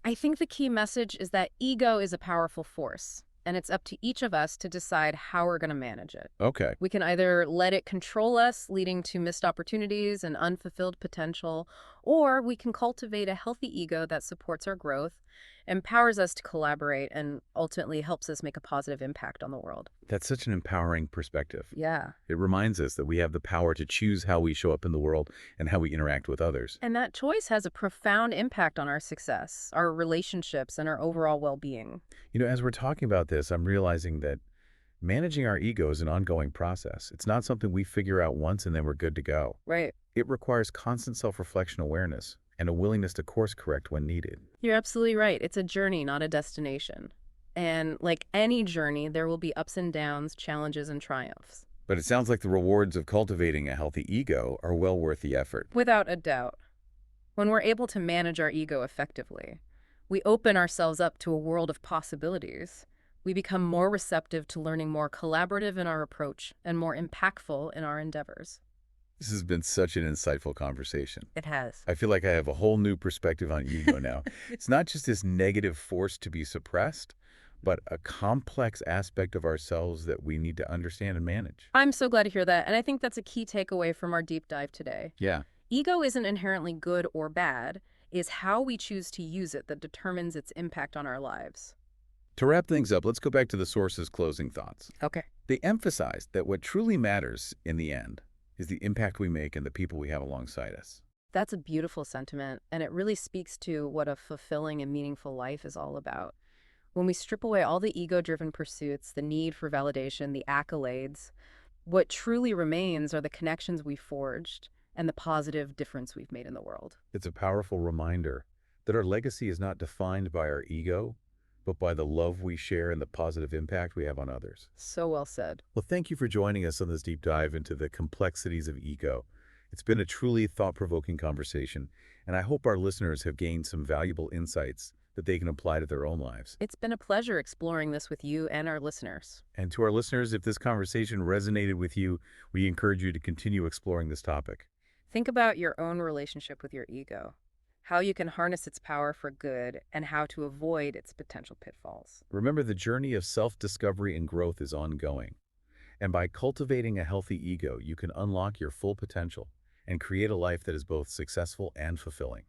I think the key message is that ego is a powerful force, and it's up to each of us to decide how we're going to manage it. Okay. We can either let it control us, leading to missed opportunities and unfulfilled potential, or we can cultivate a healthy ego that supports our growth, empowers us to collaborate, and ultimately helps us make a positive impact on the world. That's such an empowering perspective. Yeah. It reminds us that we have the power to choose how we show up in the world and how we interact with others. And that choice has a profound impact on our success, our relationships, and our overall well being. As we're talking about this, I'm realizing that managing our ego is an ongoing process. It's not something we figure out once and then we're good to go. Right. It requires constant self-reflection awareness and a willingness to course correct when needed. You're absolutely right. It's a journey, not a destination. And like any journey, there will be ups and downs, challenges and triumphs. But it sounds like the rewards of cultivating a healthy ego are well worth the effort. Without a doubt, when we're able to manage our ego effectively, we open ourselves up to a world of possibilities. We become more receptive to learning, more collaborative in our approach, and more impactful in our endeavors. This has been such an insightful conversation. It has. I feel like I have a whole new perspective on ego now. It's not just this negative force to be suppressed, but a complex aspect of ourselves that we need to understand and manage. I'm so glad to hear that. And I think that's a key takeaway from our deep dive today. Yeah. Ego isn't inherently good or bad, is how we choose to use it that determines its impact on our lives. To wrap things up, let's go back to the source's closing thoughts. Okay. They emphasized that what truly matters in the end is the impact we make and the people we have alongside us. That's a beautiful sentiment, and it really speaks to what a fulfilling and meaningful life is all about. When we strip away all the ego-driven pursuits, the need for validation, the accolades, what truly remains are the connections we forged and the positive difference we've made in the world. It's a powerful reminder that our legacy is not defined by our ego, but by the love we share and the positive impact we have on others. So well said. Well, thank you for joining us on this deep dive into the complexities of ego. It's been a truly thought-provoking conversation, and I hope our listeners have gained some valuable insights that they can apply to their own lives. It's been a pleasure exploring this with you and our listeners. And to our listeners, if this conversation resonated with you, we encourage you to continue exploring this topic. Think about your own relationship with your ego, how you can harness its power for good, and how to avoid its potential pitfalls. Remember, the journey of self-discovery and growth is ongoing. And by cultivating a healthy ego, you can unlock your full potential and create a life that is both successful and fulfilling.